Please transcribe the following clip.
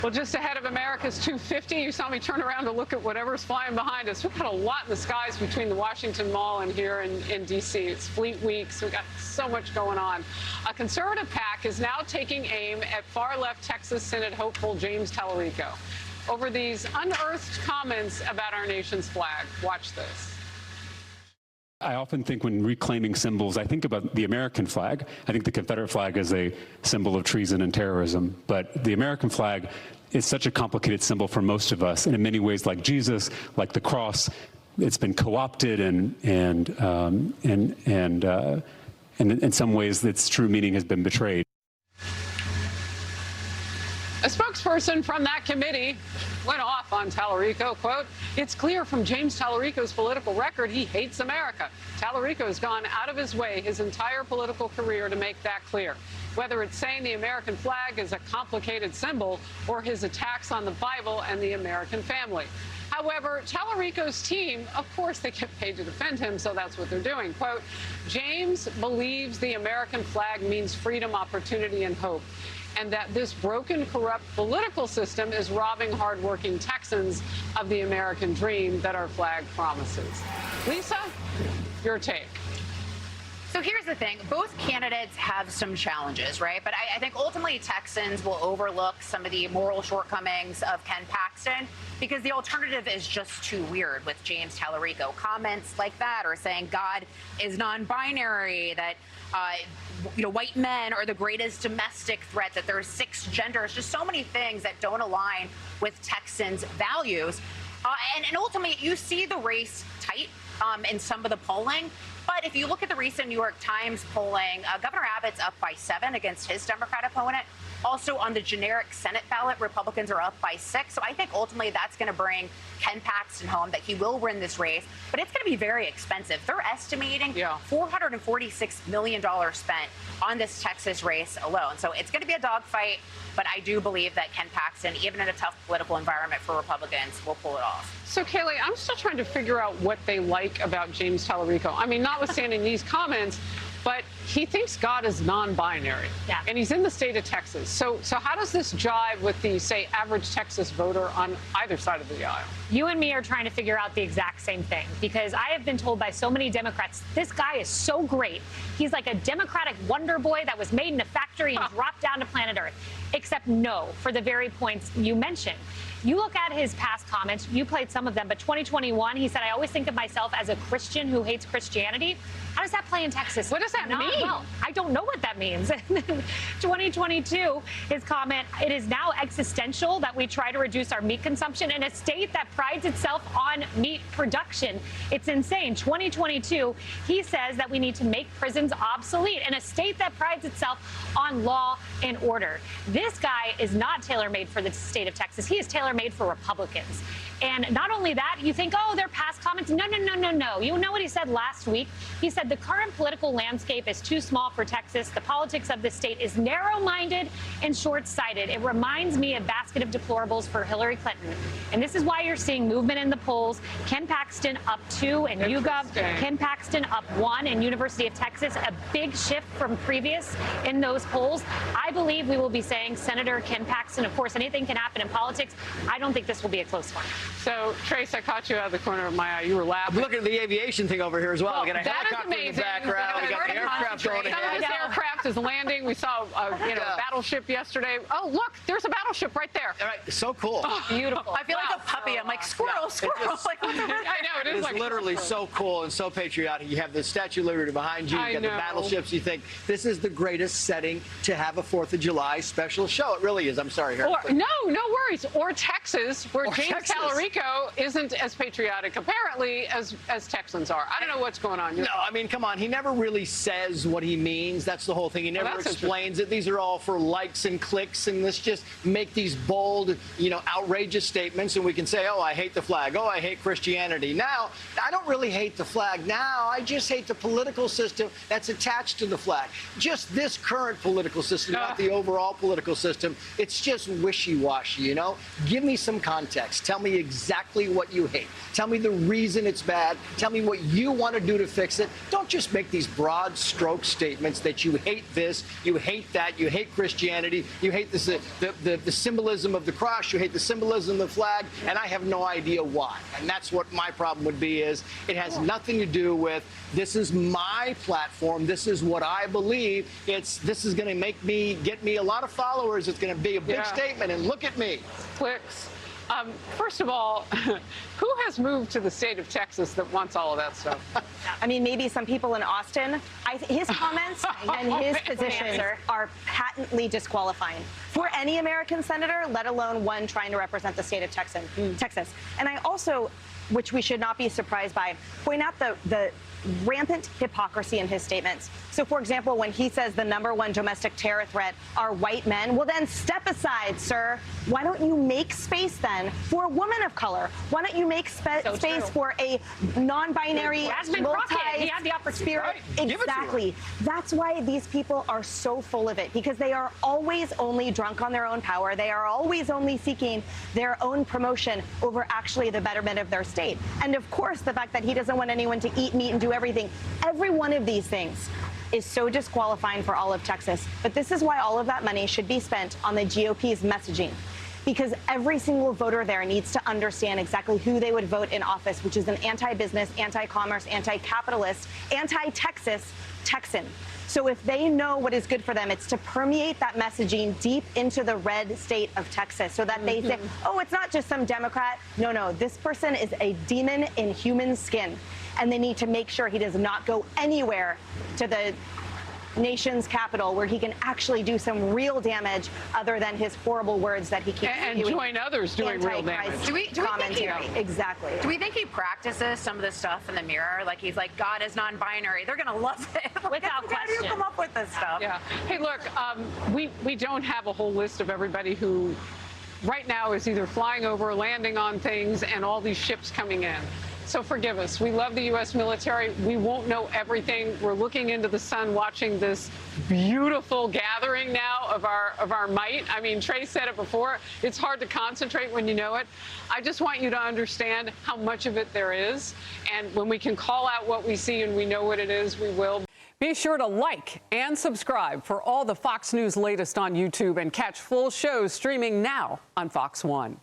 Well, just ahead of America's 250, you saw me turn around to look at whatever's flying behind us. We've got a lot in the skies between the Washington Mall and here in D.C. It's Fleet Week, so we've got so much going on. A conservative PAC is now taking aim at far-left Texas Synod hopeful James Talarico over these unearthed comments about our nation's flag. Watch this. I often think when reclaiming symbols, I think about the American flag. I think the Confederate flag is a symbol of treason and terrorism, but the American flag is such a complicated symbol for most of us, and in many ways, like Jesus, like the cross, it's been co-opted, and in some ways, its true meaning has been betrayed. A spokesperson from that committee went off on Talarico, quote, "It's clear from James Talarico's political record he hates America. Talarico has gone out of his way his entire political career to make that clear. Whether it's saying the American flag is a complicated symbol or his attacks on the Bible and the American family." However, Talarico's team, of course, they get paid to defend him, so that's what they're doing. Quote, "James believes the American flag means freedom, opportunity, and hope, and that this broken, corrupt political system is robbing hardworking Texans of the American dream that our flag promises." Lisa, your take. So here's the thing. Both candidates have some challenges, right? But I think ultimately Texans will overlook some of the moral shortcomings of Ken Paxton because the alternative is just too weird with James Talarico. Comments like that, or saying God is non-binary, that white men are the greatest domestic threat, that there's 6 genders, just so many things that don't align with Texans' values. And ultimately, you see the race tight in some of the polling. But if you look at the recent New York Times polling, Governor Abbott's up by 7 against his Democrat opponent. Also on the generic Senate ballot, Republicans are up by 6. So I think ultimately that's going to bring Ken Paxton home, that he will win this race. But it's going to be very expensive. They're estimating $446 million spent on this Texas race alone. So it's going to be a dogfight. But I do believe that Ken Paxton, even in a tough political environment for Republicans, will pull it off. So, Kayleigh, I'm still trying to figure out what they like about James Talarico. I mean, notwithstanding these comments, but he thinks God is non-binary. Yeah. And he's in the state of Texas. So how does this jive with the, say, average Texas voter on either side of the aisle? You and me are trying to figure out the exact same thing, because I have been told by so many Democrats, this guy is so great. He's like a Democratic wonder boy that was made in a factory and dropped down to planet Earth. Except no, for the very points you mentioned. You look at his past comments, you played some of them, but 2021, he said, "I always think of myself as a Christian who hates Christianity." How does that play in Texas? What does that mean? Well, I don't know what that means. 2022, his comment, "It is now existential that we try to reduce our meat consumption in a state that prides itself on meat production." It's insane. 2022, he says that we need to make prisons obsolete in a state that prides itself on law and order. This guy is not tailor-made for the state of Texas. He is tailor-made for Republicans. And not only that, you think, oh, they're past comments. No, no, no, no, no. You know what he said last week? He said the current political landscape is too small for Texas. The politics of the state is narrow-minded and short-sighted. It reminds me of basket of deplorables for Hillary Clinton. And this is why you're seeing movement in the polls. Ken Paxton up 2 in YouGov. Ken Paxton up 1 in University of Texas. A big shift from previous in those polls. I believe we will be saying Senator Ken Paxton. Of course, anything can happen in politics. I don't think this will be a close one. So, Trace, I caught you out of the corner of my eye. You were laughing. I'm looking at the aviation thing over here as well. We got a helicopter in the background. We got the aircraft going Some of ahead. this aircraft is landing. We saw a battleship yesterday. Oh, look, there's a battleship right there. All right, so cool. Oh, beautiful. I feel like a puppy. I'm like, squirrel, squirrel. Like, what the heck? I know, it is like literally so cool and so patriotic. You have the Statue of Liberty behind you. You got the battleships. You think this is the greatest setting to have a 4th of July special show. It really is. I'm sorry, Harry. No worries. Or Texas, where James Talarico isn't as patriotic, apparently, as Texans are. I don't know what's going on. No, I mean, come on. He never really says what he means. That's the whole thing. He never explains it. These are all for likes and clicks, and let's just make these bold, outrageous statements, and we can say, oh, I hate the flag. Oh, I hate Christianity. Now, I don't really hate the flag. Now, I just hate the political system that's attached to the flag. Just this current political system, not the overall political system. It's just wishy-washy, Give me some context. Tell me exactly what you hate. Tell me the reason it's bad. Tell me what you want to do to fix it. Don't just make these broad stroke statements that you hate hate this, you hate that, you hate Christianity, you hate this, the symbolism of the cross, you hate the symbolism of the flag, and I have no idea why. And that's what my problem would be is it has nothing to do with this is my platform, this is what I believe. This is going to get me a lot of followers. It's going to be a big statement, and look at me. Clicks. First of all, who has moved to the state of Texas that wants all of that stuff? I mean, maybe some people in Austin. His comments and his positions are patently disqualifying for any American senator, let alone one trying to represent the state of Texas. And I also, which we should not be surprised by, point out the rampant hypocrisy in his statements. So, for example, when he says the #1 domestic terror threat are white men, well, then step aside, sir. Why don't you make space then for a woman of color? Why don't you make space for a non-binary, multi-spirit? Exactly. That's why these people are so full of it, because they are always only drunk on their own power. They are always only seeking their own promotion over actually the betterment of their state. And of course, the fact that he doesn't want anyone to eat meat and do everything. Every one of these things is so disqualifying for all of Texas. But this is why all of that money should be spent on the GOP's messaging, because every single voter there needs to understand exactly who they would vote in office, which is an anti-business, anti-commerce, anti-capitalist, anti-Texas Texan. So if they know what is good for them, it's to permeate that messaging deep into the red state of Texas so that they say, oh, it's not just some Democrat. No, this person is a demon in human skin. And they need to make sure he does not go anywhere to the nation's capital where he can actually do some real damage other than his horrible words that he keeps and join others doing real damage. Do we think exactly. Do we think he practices some of this stuff in the mirror? Like he's like, God is non-binary. They're going to love it. Without question. How do you come up with this stuff? Yeah. Hey, look, we don't have a whole list of everybody who right now is either flying over, landing on things, and all these ships coming in. So forgive us. We love the U.S. military. We won't know everything. We're looking into the sun, watching this beautiful gathering now of our might. I mean, Trey said it before. It's hard to concentrate when you know it. I just want you to understand how much of it there is. And when we can call out what we see and we know what it is, we will. Be sure to like and subscribe for all the Fox News latest on YouTube and catch full shows streaming now on Fox One.